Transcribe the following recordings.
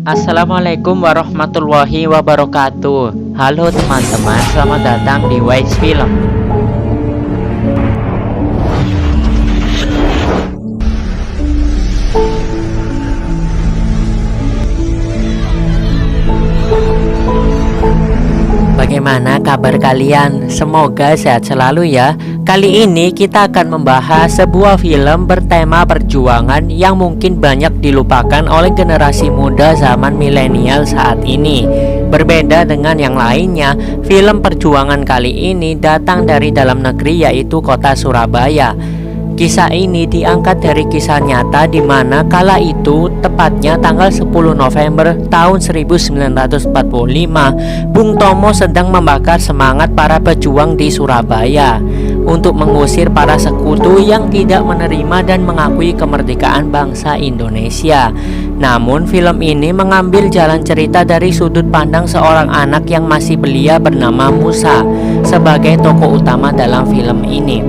Assalamualaikum warahmatullahi wabarakatuh. Halo teman-teman, selamat datang di Wise Film. Bagaimana kabar kalian? Semoga sehat selalu ya. Kali ini kita akan membahas sebuah film bertema perjuangan yang mungkin banyak dilupakan oleh generasi muda zaman milenial saat ini. Berbeda dengan yang lainnya, film perjuangan kali ini datang dari dalam negeri, yaitu kota Surabaya. Kisah ini diangkat dari kisah nyata di mana kala itu, tepatnya tanggal 10 November tahun 1945, Bung Tomo sedang membakar semangat para pejuang di Surabaya untuk mengusir para sekutu yang tidak menerima dan mengakui kemerdekaan bangsa Indonesia. Namun film ini mengambil jalan cerita dari sudut pandang seorang anak yang masih belia bernama Musa sebagai tokoh utama dalam film ini.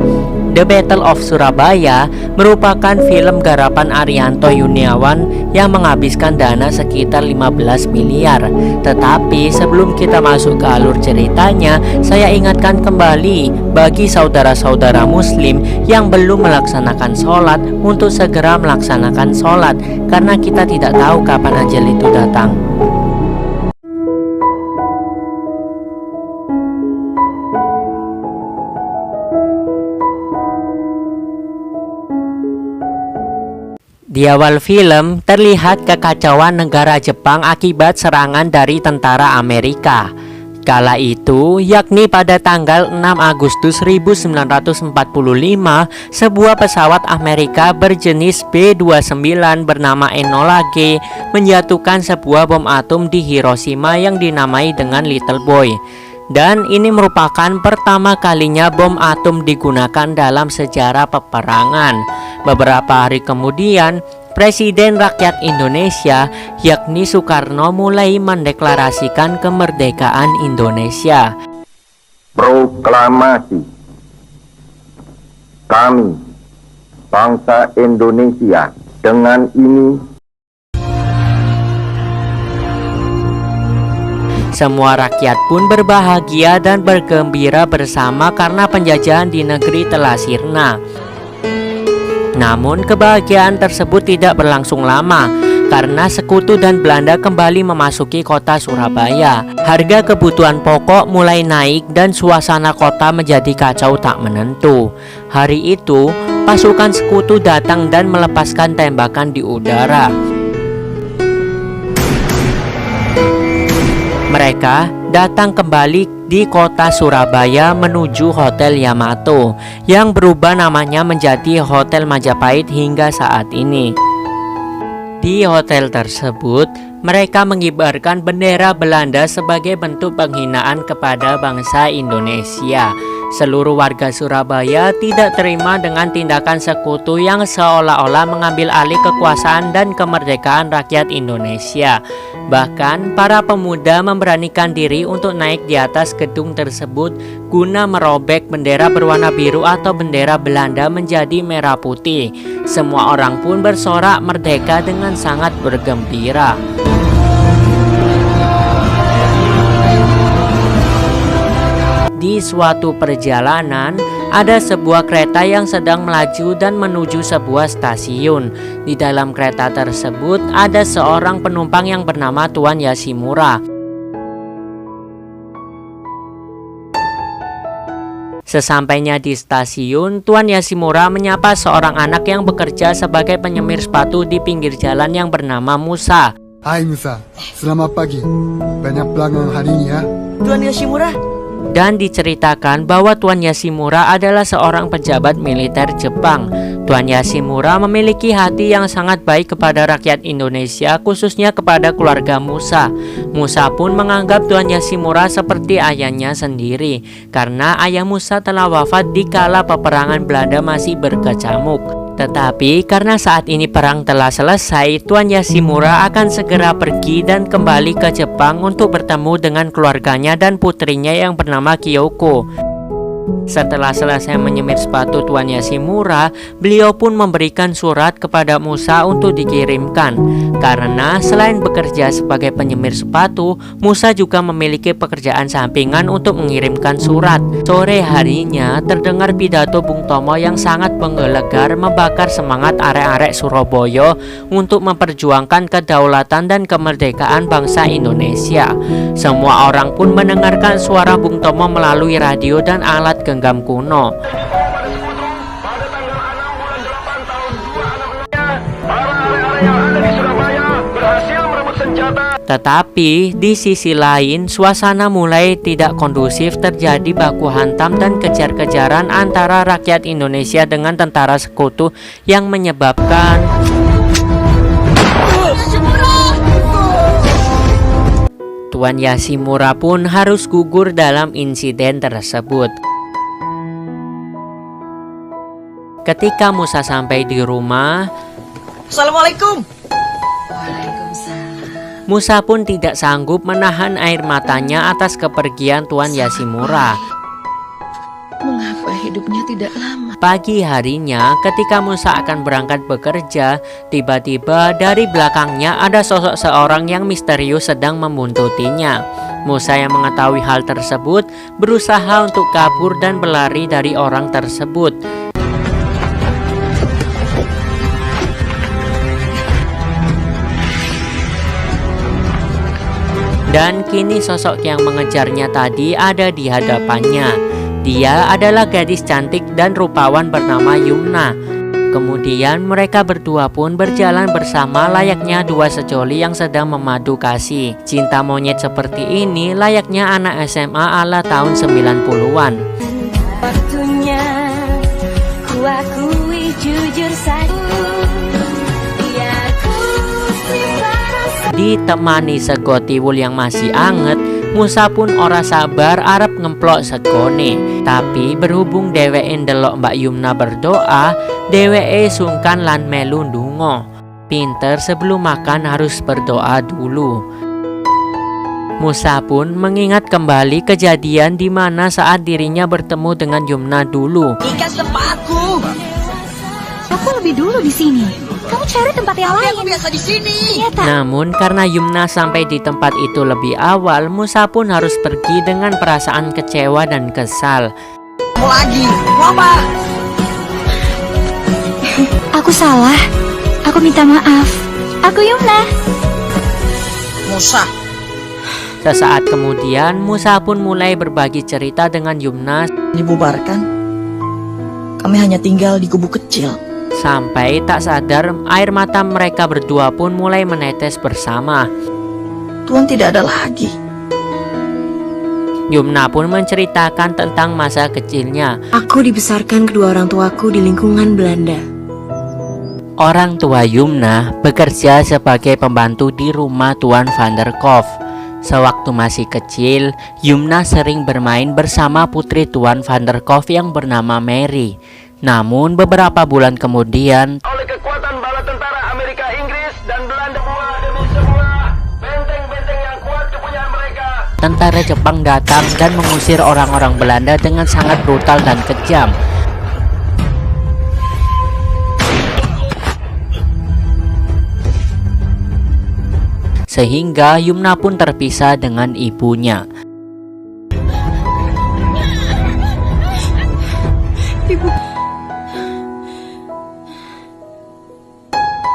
The Battle of Surabaya merupakan film garapan Arianto Yuniawan yang menghabiskan dana sekitar 15 miliar. Tetapi sebelum kita masuk ke alur ceritanya, saya ingatkan kembali bagi saudara-saudara muslim yang belum melaksanakan sholat untuk segera melaksanakan sholat, karena kita tidak tahu kapan ajal itu datang. Di awal film terlihat kekacauan negara Jepang akibat serangan dari tentara Amerika. Kala itu, yakni pada tanggal 6 Agustus 1945, sebuah pesawat Amerika berjenis B-29 bernama Enola Gay menjatuhkan sebuah bom atom di Hiroshima yang dinamai dengan Little Boy. Dan ini merupakan pertama kalinya bom atom digunakan dalam sejarah peperangan. Beberapa hari kemudian, Presiden Rakyat Indonesia yakni Soekarno mulai mendeklarasikan kemerdekaan Indonesia. Proklamasi. Kami, bangsa Indonesia, dengan ini semua rakyat pun berbahagia dan bergembira bersama karena penjajahan di negeri telah sirna. Namun kebahagiaan tersebut tidak berlangsung lama karena sekutu dan Belanda kembali memasuki kota Surabaya. Harga kebutuhan pokok mulai naik dan suasana kota menjadi kacau tak menentu. Hari itu, pasukan sekutu datang dan melepaskan tembakan di udara. Mereka datang kembali di kota Surabaya menuju Hotel Yamato yang berubah namanya menjadi Hotel Majapahit hingga saat ini. Di hotel tersebut, mereka mengibarkan bendera Belanda sebagai bentuk penghinaan kepada bangsa Indonesia. Seluruh warga Surabaya tidak terima dengan tindakan sekutu yang seolah-olah mengambil alih kekuasaan dan kemerdekaan rakyat Indonesia. Bahkan para pemuda memberanikan diri untuk naik di atas gedung tersebut guna merobek bendera berwarna biru atau bendera Belanda menjadi merah putih. Semua orang pun bersorak merdeka dengan sangat bergembira. Di suatu perjalanan, ada sebuah kereta yang sedang melaju dan menuju sebuah stasiun. Di dalam kereta tersebut ada seorang penumpang yang bernama Tuan Yashimura. Sesampainya di stasiun, Tuan Yashimura menyapa seorang anak yang bekerja sebagai penyemir sepatu di pinggir jalan yang bernama Musa. Hai Musa, selamat pagi. Banyak pelanggan hari ini ya. Tuan Yashimura. Dan diceritakan bahwa Tuan Yashimura adalah seorang pejabat militer Jepang. Tuan Yashimura memiliki hati yang sangat baik kepada rakyat Indonesia, khususnya kepada keluarga Musa. Musa pun menganggap Tuan Yashimura seperti ayahnya sendiri, karena ayah Musa telah wafat di kala peperangan Belanda masih berkecamuk. Tetapi karena saat ini perang telah selesai, Tuan Yashimura akan segera pergi dan kembali ke Jepang untuk bertemu dengan keluarganya dan putrinya yang bernama Kyoko. Setelah selesai menyemir sepatu Tuan Yashimura, beliau pun memberikan surat kepada Musa untuk dikirimkan. Karena selain bekerja sebagai penyemir sepatu, Musa juga memiliki pekerjaan sampingan untuk mengirimkan surat. Sore harinya terdengar pidato Bung Tomo yang sangat menggelegar, membakar semangat arek-arek Surabaya untuk memperjuangkan kedaulatan dan kemerdekaan bangsa Indonesia. Semua orang pun mendengarkan suara Bung Tomo melalui radio dan alat genggam kuno. Tetapi di sisi lain, suasana mulai tidak kondusif, terjadi baku hantam dan kejar-kejaran antara rakyat Indonesia dengan tentara sekutu yang menyebabkan Tuan Yashimura pun harus gugur dalam insiden tersebut. Ketika Musa sampai di rumah, Assalamualaikum. Musa pun tidak sanggup menahan air matanya atas kepergian Tuan Yashimura. Mengapa hidupnya tidak lama? Pagi harinya, ketika Musa akan berangkat bekerja, tiba-tiba dari belakangnya ada sosok seorang yang misterius sedang membuntutinya. Musa yang mengetahui hal tersebut berusaha untuk kabur dan berlari dari orang tersebut. Dan kini sosok yang mengejarnya tadi ada di hadapannya. Dia adalah gadis cantik dan rupawan bernama Yumna. Kemudian mereka berdua pun berjalan bersama layaknya dua sejoli yang sedang memadu kasih. Cinta monyet seperti ini layaknya anak SMA ala tahun 90-an. Waktunya ku akui jujur saja. Ditemani sego tiwul yang masih anget, Musa pun ora sabar arep ngemplok segone. Tapi berhubung dheweke ndelok Mbak Yumna berdoa, dheweke sungkan lan melu ndonga. Pinter sebelum makan harus berdoa dulu. Musa pun mengingat kembali kejadian di mana saat dirinya bertemu dengan Yumna dulu. Ikan tempatku. Aku lebih dulu di sini. Kamu cari tempat yang lain. Aku biasa di sini. Namun karena Yumna sampai di tempat itu lebih awal, Musa pun harus pergi dengan perasaan kecewa dan kesal. Mau lagi, Mama. Aku salah. Aku minta maaf. Aku Yumna. Musa. Sesaat kemudian, Musa pun mulai berbagi cerita dengan Yumna Dibubarkan. Kami hanya tinggal di kubu kecil. sampai tak sadar air mata mereka berdua pun mulai menetes bersama. Tuhan tidak ada lagi. Yumna pun menceritakan tentang masa kecilnya. Aku dibesarkan kedua orang tuaku di lingkungan Belanda. Orang tua Yumna bekerja sebagai pembantu di rumah Tuan van der Kolff. Sewaktu masih kecil, Yumna sering bermain bersama putri Tuan van der Kolff yang bernama Mary. Namun beberapa bulan kemudian, oleh kekuatan bala tentara Amerika, Inggris, dan Belanda demi sebuah benteng-benteng yang kuat kepunyaan mereka, tentara Jepang datang dan mengusir orang-orang Belanda dengan sangat brutal dan kejam. Sehingga Yumna pun terpisah dengan ibunya.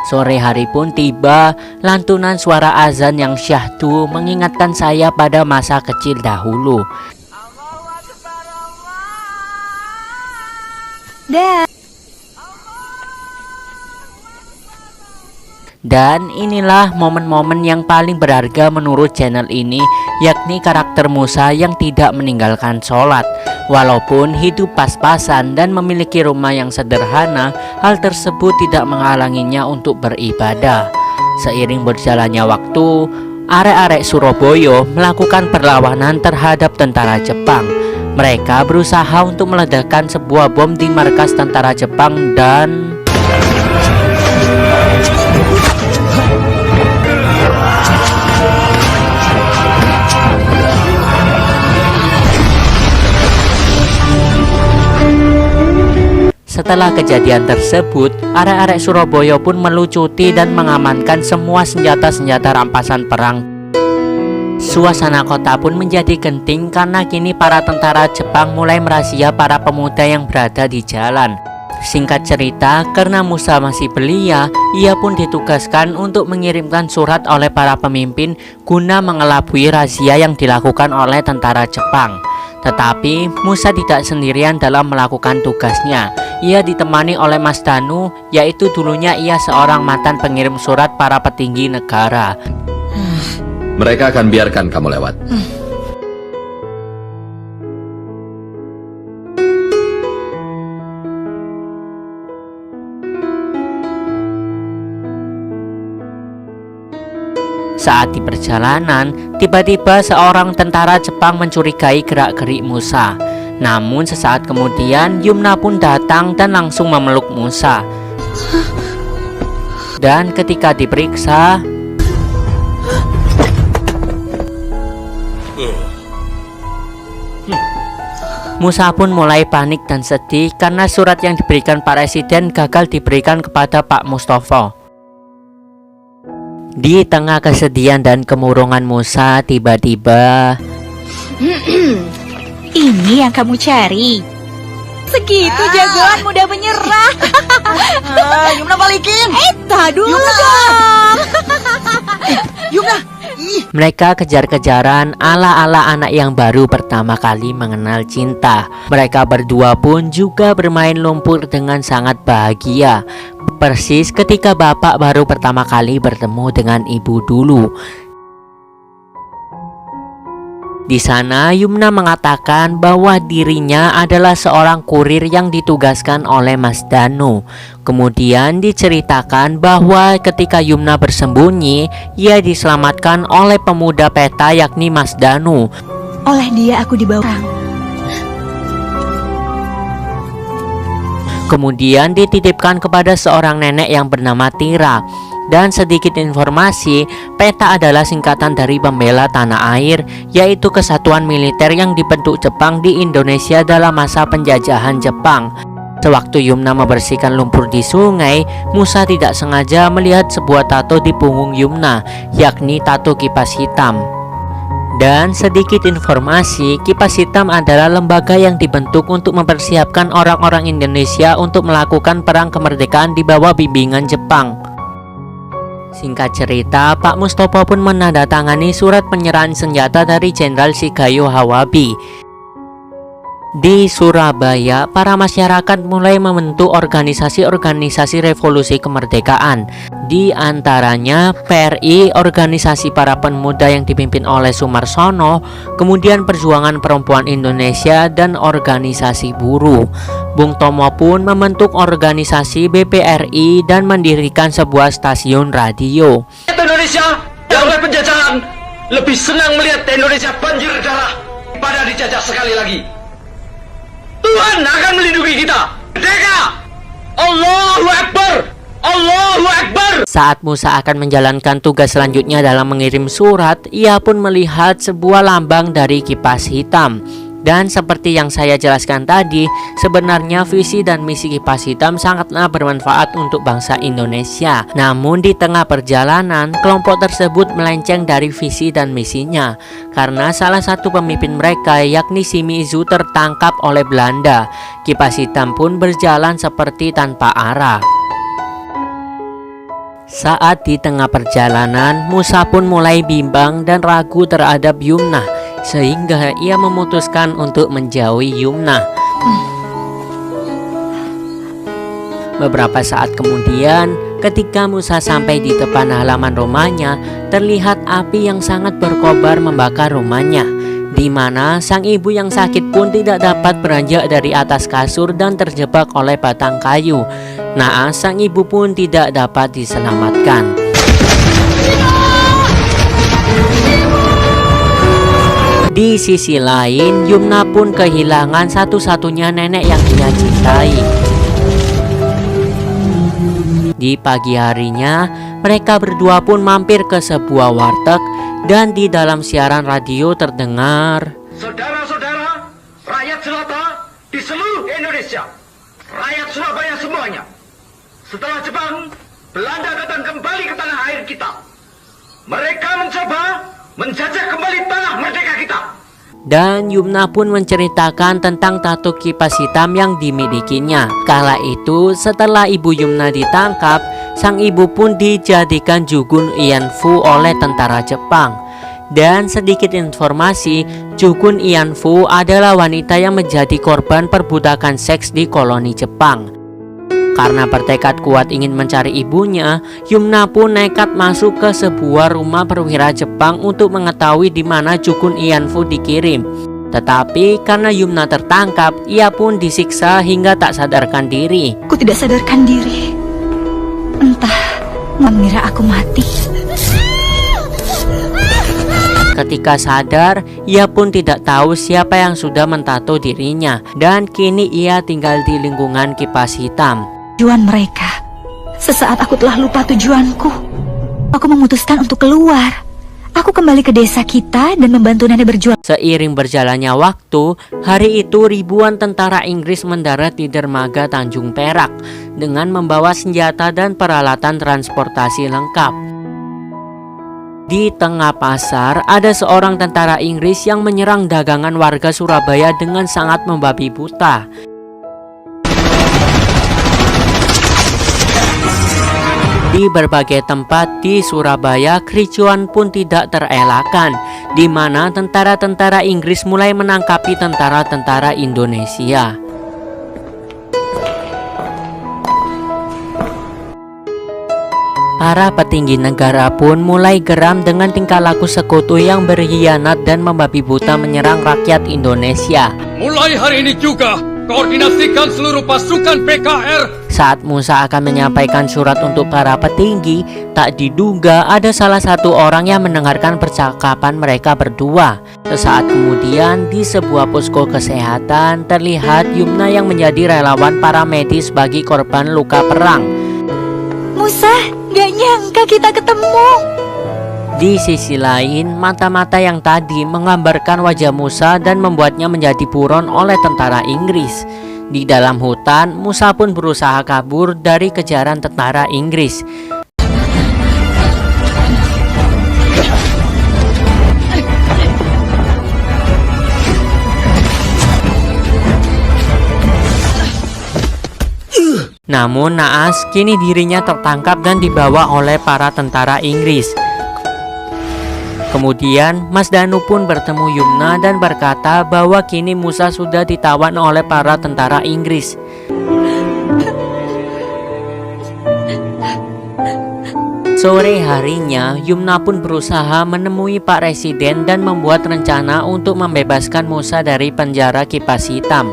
Sore hari pun tiba, lantunan suara azan yang syahdu mengingatkan saya pada masa kecil dahulu. Dan inilah momen-momen yang paling berharga menurut channel ini, yakni karakter Musa yang tidak meninggalkan sholat. Walaupun hidup pas-pasan dan memiliki rumah yang sederhana, hal tersebut tidak menghalanginya untuk beribadah. Seiring berjalannya waktu, arek-arek Surabaya melakukan perlawanan terhadap tentara Jepang. Mereka berusaha untuk meledakkan sebuah bom di markas tentara Jepang dan setelah kejadian tersebut, arek-arek Surabaya pun melucuti dan mengamankan semua senjata-senjata rampasan perang. Suasana kota pun menjadi genting karena kini para tentara Jepang mulai merazia para pemuda yang berada di jalan. Singkat cerita, karena Musa masih belia, ia pun ditugaskan untuk mengirimkan surat oleh para pemimpin guna mengelabui razia yang dilakukan oleh tentara Jepang. Tetapi Musa tidak sendirian dalam melakukan tugasnya. Ia ditemani oleh Mas Danu, yaitu dulunya ia seorang mantan pengirim surat para petinggi negara. Mereka akan biarkan kamu lewat. Saat di perjalanan, tiba-tiba seorang tentara Jepang mencurigai gerak-gerik Musa. Namun sesaat kemudian Yumna pun datang dan langsung memeluk Musa. Dan ketika diperiksa, Musa pun mulai panik dan sedih karena surat yang diberikan Pak Presiden gagal diberikan kepada Pak Mustofa. Di tengah kesedihan dan kemurungan Musa, tiba-tiba Ini yang kamu cari. Segitu jagoan mudah menyerah. Yumna balikin. Tah dulu dong. Yumna. mereka kejar-kejaran ala-ala anak yang baru pertama kali mengenal cinta. Mereka berdua pun juga bermain lumpur dengan sangat bahagia, persis ketika bapak baru pertama kali bertemu dengan ibu dulu. Di sana Yumna mengatakan bahwa dirinya adalah seorang kurir yang ditugaskan oleh Mas Danu. Kemudian diceritakan bahwa ketika Yumna bersembunyi, ia diselamatkan oleh pemuda peta yakni Mas Danu. Oleh dia aku dibawa perang. Kemudian dititipkan kepada seorang nenek yang bernama Tira. Dan sedikit informasi, PETA adalah singkatan dari Pembela Tanah Air, yaitu kesatuan militer yang dibentuk Jepang di Indonesia dalam masa penjajahan Jepang. Sewaktu Yumna membersihkan lumpur di sungai, Musa tidak sengaja melihat sebuah tato di punggung Yumna, yakni tato kipas hitam. Dan sedikit informasi, Kipas Hitam adalah lembaga yang dibentuk untuk mempersiapkan orang-orang Indonesia untuk melakukan perang kemerdekaan di bawah bimbingan Jepang. Singkat cerita, Pak Mustofa pun menandatangani surat penyerahan senjata dari Jenderal Shigeyo Hawabi. Di Surabaya, para masyarakat mulai membentuk organisasi-organisasi revolusi kemerdekaan. Di antaranya PRI, organisasi para pemuda yang dipimpin oleh Sumarsono, kemudian Perjuangan Perempuan Indonesia, dan organisasi buruh. Bung Tomo pun membentuk organisasi BPRI dan mendirikan sebuah stasiun radio. Indonesia yang oleh penjajahan lebih senang melihat Indonesia banjir darah pada dijajah sekali lagi. Tuhan akan melindungi kita. Merdeka! Allahu Akbar! Allahu Akbar! Saat Musa akan menjalankan tugas selanjutnya dalam mengirim surat, ia pun melihat sebuah lambang dari kipas hitam. Dan seperti yang saya jelaskan tadi, sebenarnya visi dan misi Kipas Hitam sangatlah bermanfaat untuk bangsa Indonesia. Namun di tengah perjalanan, kelompok tersebut melenceng dari visi dan misinya karena salah satu pemimpin mereka yakni Shimizu tertangkap oleh Belanda. Kipas Hitam pun berjalan seperti tanpa arah. Saat di tengah perjalanan, Musa pun mulai bimbang dan ragu terhadap Yumna, sehingga ia memutuskan untuk menjauhi Yumna. Beberapa saat kemudian, ketika Musa sampai di depan halaman rumahnya, terlihat api yang sangat berkobar membakar rumahnya, di mana sang ibu yang sakit pun tidak dapat beranjak dari atas kasur dan terjebak oleh batang kayu. Naas sang ibu pun tidak dapat diselamatkan. Di sisi lain, Yumna pun kehilangan satu-satunya nenek yang ia cintai. Di pagi harinya, mereka berdua pun mampir ke sebuah warteg dan di dalam siaran radio terdengar, Saudara-saudara, rakyat jelata di seluruh Indonesia, rakyat Surabaya semuanya. Setelah Jepang, Belanda datang kembali ke tanah air kita. Mereka mencoba menjajah kembali tanah merdeka kita. Dan Yumna pun menceritakan tentang tato kipas hitam yang dimilikinya. Kala itu setelah ibu Yumna ditangkap, sang ibu pun dijadikan Jugun Ianfu oleh tentara Jepang. Dan sedikit informasi, Jugun Ianfu adalah wanita yang menjadi korban perbudakan seks di koloni Jepang. Karena bertekad kuat ingin mencari ibunya, Yumna pun nekat masuk ke sebuah rumah perwira Jepang untuk mengetahui di mana Jugun Ianfu dikirim. Tetapi karena Yumna tertangkap, ia pun disiksa hingga tak sadarkan diri. Aku tidak sadarkan diri. Entah, mengira aku mati. Ketika sadar, ia pun tidak tahu siapa yang sudah mentato dirinya. Dan kini ia tinggal di lingkungan kipas hitam. Tujuan mereka. Sesaat aku telah lupa tujuanku, aku memutuskan untuk keluar. Aku kembali ke desa kita dan membantu nenek berjuang. Seiring berjalannya waktu, hari itu ribuan tentara Inggris mendarat di dermaga Tanjung Perak dengan membawa senjata dan peralatan transportasi lengkap. Di tengah pasar, ada seorang tentara Inggris yang menyerang dagangan warga Surabaya dengan sangat membabi buta. Di berbagai tempat di Surabaya, kericuan pun tidak terelakkan, di mana tentara-tentara Inggris mulai menangkapi tentara-tentara Indonesia. Para petinggi negara pun mulai geram dengan tingkah laku sekutu yang berkhianat dan membabi buta menyerang rakyat Indonesia. Mulai hari ini juga, koordinasikan seluruh pasukan PKR. Saat Musa akan menyampaikan surat untuk para petinggi, tak diduga ada salah satu orang yang mendengarkan percakapan mereka berdua. Sesaat kemudian, di sebuah posko kesehatan, terlihat Yumna yang menjadi relawan paramedis bagi korban luka perang. Musa, gak nyangka kita ketemu. Di sisi lain, mata-mata yang tadi menggambarkan wajah Musa dan membuatnya menjadi buron oleh tentara Inggris. Di dalam hutan, Musa pun berusaha kabur dari kejaran tentara Inggris. Namun naas, kini dirinya tertangkap dan dibawa oleh para tentara Inggris. Kemudian Mas Danu pun bertemu Yumna dan berkata bahwa kini Musa sudah ditawan oleh para tentara Inggris. Sore harinya, Yumna pun berusaha menemui Pak Residen dan membuat rencana untuk membebaskan Musa dari penjara kipas hitam.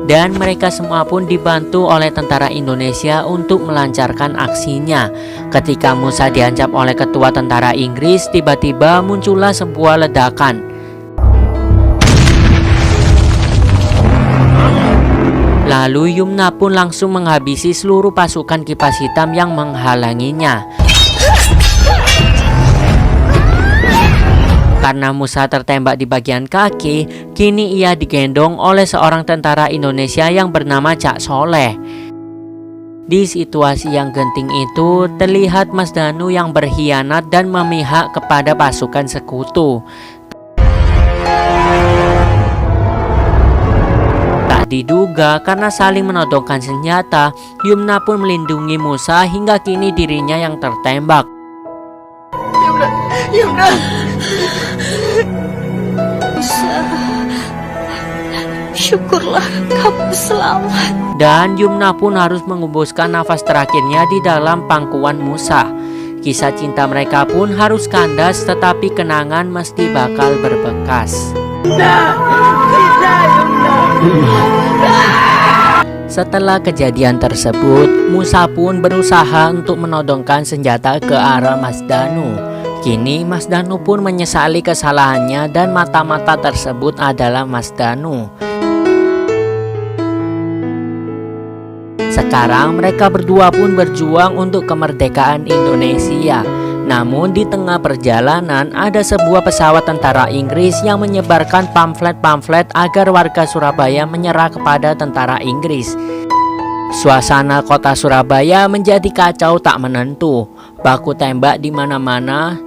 Dan mereka semua pun dibantu oleh tentara Indonesia untuk melancarkan aksinya. Ketika Musa diancam oleh ketua tentara Inggris, tiba-tiba muncullah sebuah ledakan. Lalu Yumna pun langsung menghabisi seluruh pasukan kipas hitam yang menghalanginya. Karena Musa tertembak di bagian kaki, kini ia digendong oleh seorang tentara Indonesia yang bernama Cak Soleh. Di situasi yang genting itu, terlihat Mas Danu yang berkhianat dan memihak kepada pasukan sekutu. Tak diduga, karena saling menodongkan senjata, Yumna pun melindungi Musa hingga kini dirinya yang tertembak. Yumna. Syukurlah kamu selamat. Dan Yumna pun harus mengembuskan nafas terakhirnya di dalam pangkuan Musa. Kisah cinta mereka pun harus kandas, tetapi kenangan mesti bakal berbekas. Setelah kejadian tersebut, Musa pun berusaha untuk menodongkan senjata ke arah Mas Danu. Kini Mas Danu pun menyesali kesalahannya dan mata-mata tersebut adalah Mas Danu. Sekarang mereka berdua pun berjuang untuk kemerdekaan Indonesia. Namun di tengah perjalanan ada sebuah pesawat tentara Inggris yang menyebarkan pamflet-pamflet agar warga Surabaya menyerah kepada tentara Inggris. Suasana kota Surabaya menjadi kacau tak menentu. Baku tembak di mana-mana.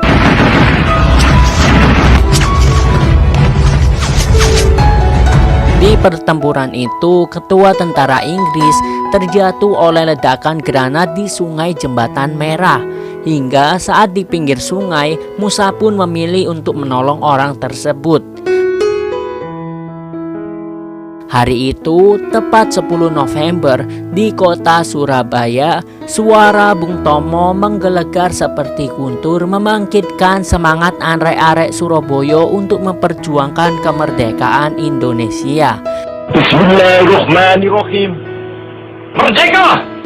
Di pertempuran itu, ketua tentara Inggris terjatuh oleh ledakan granat di Sungai Jembatan Merah. Hingga saat di pinggir sungai, Musa pun memilih untuk menolong orang tersebut. Hari itu, tepat 10 November, di kota Surabaya, suara Bung Tomo menggelegar seperti guntur membangkitkan semangat arek-arek Surabaya untuk memperjuangkan kemerdekaan Indonesia. Bismillahirrahmanirrahim. Merdeka!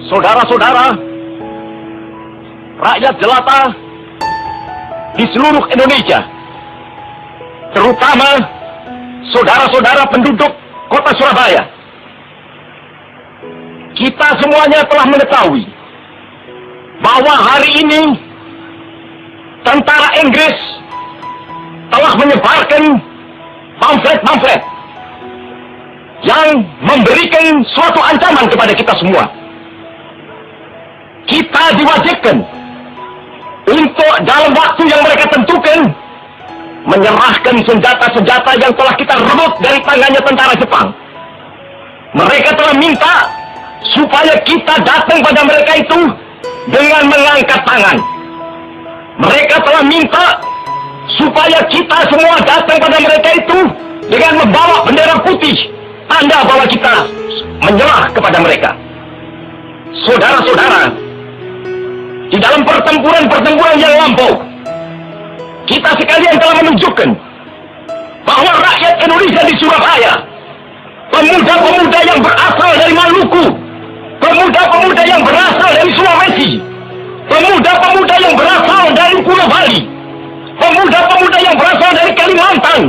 Saudara-saudara, rakyat jelata di seluruh Indonesia, terutama saudara-saudara penduduk kota Surabaya, kita semuanya telah mengetahui bahwa hari ini tentara Inggris telah menyebarkan pamflet-pamflet yang memberikan suatu ancaman kepada kita semua. Kita diwajibkan untuk dalam waktu yang mereka tentukan menyerahkan senjata-senjata yang telah kita rebut dari tangannya tentara Jepang. Mereka telah minta supaya kita datang pada mereka itu dengan mengangkat tangan. Mereka telah minta supaya kita semua datang pada mereka itu dengan membawa bendera putih, tanda bahwa kita menyerah kepada mereka. Saudara-saudara, di dalam pertempuran-pertempuran yang lampau, kita sekalian telah menunjukkan bahwa rakyat Indonesia di Surabaya, pemuda-pemuda yang berasal dari Maluku, pemuda-pemuda yang berasal dari Sulawesi, pemuda-pemuda yang berasal dari Pulau Bali, pemuda-pemuda yang berasal dari Kalimantan,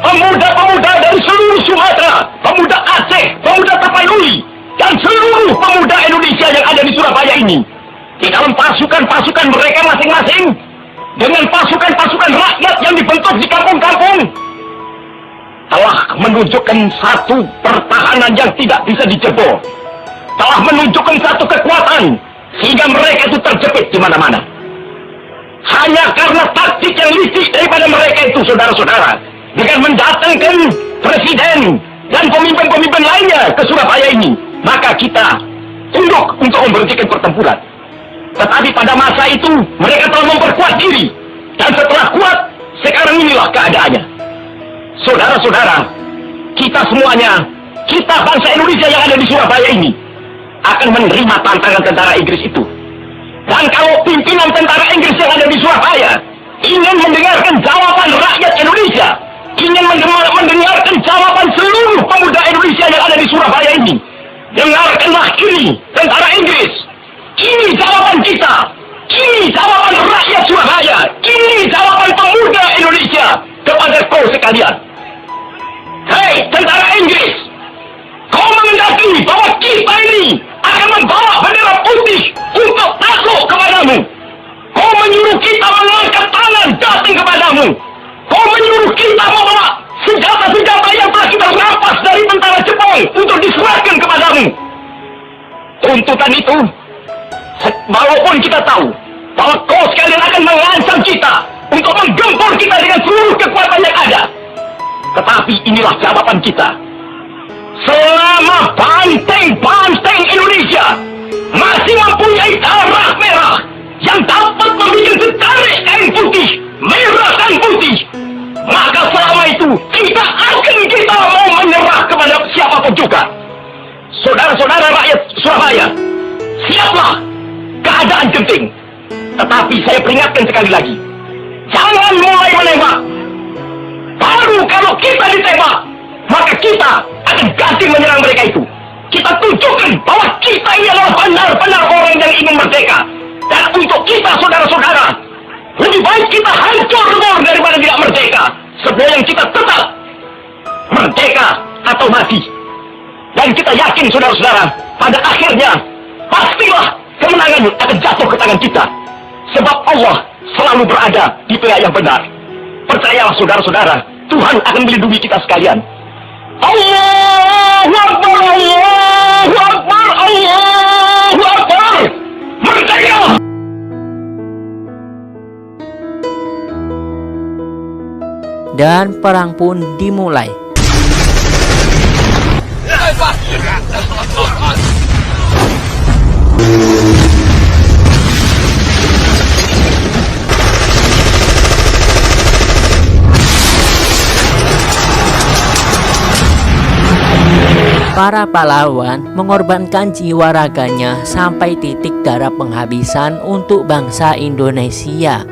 pemuda-pemuda dari seluruh Sumatera, pemuda Aceh, pemuda Tapanuli, dan seluruh pemuda Indonesia yang ada di Surabaya ini, di dalam pasukan-pasukan mereka masing-masing, dengan pasukan-pasukan rakyat yang dibentuk di kampung-kampung, telah menunjukkan satu pertahanan yang tidak bisa dijebol, telah menunjukkan satu kekuatan sehingga mereka itu terjepit di mana-mana. Hanya karena taktik yang licik daripada mereka itu, saudara-saudara, dengan mendatangkan presiden dan pemimpin-pemimpin lainnya ke Surabaya ini, maka kita tunduk untuk memberhentikan pertempuran. Tetapi pada masa itu mereka telah memperkuat diri, dan setelah kuat, sekarang inilah keadaannya. Saudara-saudara, kita semuanya, kita bangsa Indonesia yang ada di Surabaya ini, akan menerima tantangan tentara Inggris itu. Dan kalau pimpinan tentara Inggris yang ada di Surabaya ingin mendengarkan jawaban rakyat Indonesia, ingin mendengarkan jawaban seluruh pemuda Indonesia yang ada di Surabaya ini, dengarkanlah ini, tentara Inggris. Ini jawaban kita. Ini jawaban rakyat Surabaya. Ini jawaban pemuda Indonesia kepada kau sekalian. Hei, tentara Inggris, kau mengendaki bahwa kita ini akan membawa bendera putih untuk takluk kepadamu. Kau menyuruh kita mengangkat tangan datang kepadamu. Kau menyuruh kita membawa senjata-senjata yang telah kita rampas dari tentara Jepang untuk diserahkan kepadamu. Tuntutan itu, walaupun kita tahu bahwa kau sekalian akan mengancam kita untuk menggempur kita dengan seluruh kekuatan yang ada, tetapi inilah jawaban kita. Selama banteng-banteng Indonesia masih mempunyai darah merah yang dapat membuat setarik kain putih, merah dan putih, maka selama itu kita mau menyerah kepada siapapun juga. Saudara-saudara rakyat Surabaya, siaplah, keadaan genting. Tetapi saya peringatkan sekali lagi, jangan mulai menembak. Baru kalau kita ditembak, maka kita akan ganti menyerang mereka itu. Kita tunjukkan bahwa kita ini adalah benar-benar orang yang ingin merdeka. Dan untuk kita, saudara-saudara, lebih baik kita hancur lebur daripada tidak merdeka, sebelum kita tetap merdeka atau mati. Dan kita yakin, saudara-saudara, pada akhirnya pastilah kemenangan akan jatuh ke tangan kita. Sebab Allah selalu berada di pihak yang benar. Percayalah saudara-saudara, Tuhan akan melindungi kita sekalian. Allahu Akbar, Allahu Akbar, Allahu Akbar. Merdeka! Dan perang pun dimulai. Para pahlawan mengorbankan jiwa raganya sampai titik darah penghabisan untuk bangsa Indonesia.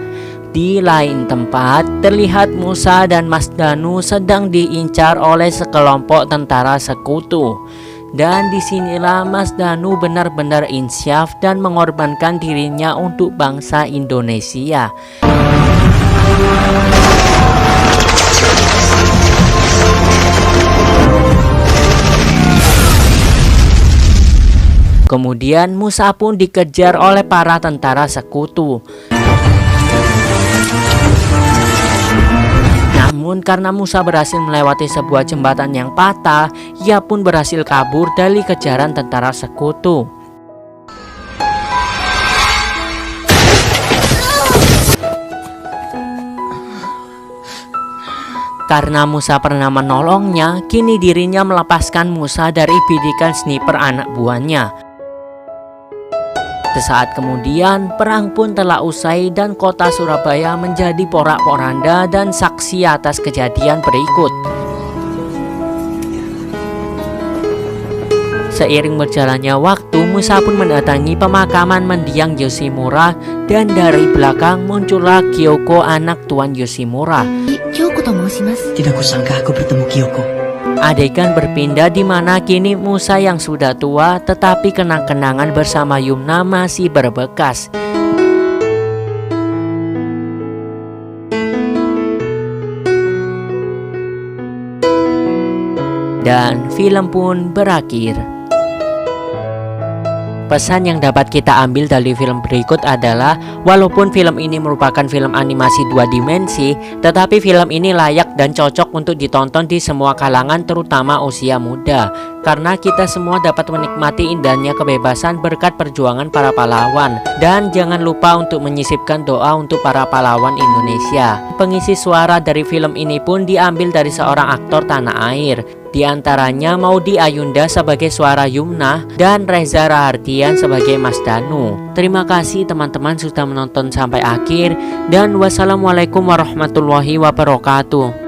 Di lain tempat, terlihat Musa dan Mas Danu sedang diincar oleh sekelompok tentara sekutu. Dan disinilah Mas Danu benar-benar insyaf dan mengorbankan dirinya untuk bangsa Indonesia. Kemudian Musa pun dikejar oleh para tentara sekutu. Namun karena Musa berhasil melewati sebuah jembatan yang patah, ia pun berhasil kabur dari kejaran tentara sekutu. Karena Musa pernah menolongnya, kini dirinya melepaskan Musa dari bidikan sniper anak buahnya. Sesaat kemudian, perang pun telah usai dan kota Surabaya menjadi porak-poranda dan saksi atas kejadian berikut. Seiring berjalannya waktu, Musa pun mendatangi pemakaman mendiang Yoshimura dan dari belakang muncullah Kyoko, anak Tuan Yoshimura. Kyoko tomoshimasu. Tidak kusangka aku bertemu Kyoko. Adegan berpindah di mana kini Musa yang sudah tua tetapi kenang-kenangan bersama Yumna masih berbekas. Dan film pun berakhir. Pesan yang dapat kita ambil dari film berikut adalah walaupun film ini merupakan film animasi 2 dimensi, tetapi film ini layak dan cocok untuk ditonton di semua kalangan, terutama usia muda. Karena kita semua dapat menikmati indahnya kebebasan berkat perjuangan para pahlawan. Dan jangan lupa untuk menyisipkan doa untuk para pahlawan Indonesia. Pengisi suara dari film ini pun diambil dari seorang aktor tanah air. Di antaranya Maudy Ayunda sebagai suara Yumna dan Reza Rahardian sebagai Mas Danu. Terima kasih teman-teman sudah menonton sampai akhir dan wassalamualaikum warahmatullahi wabarakatuh.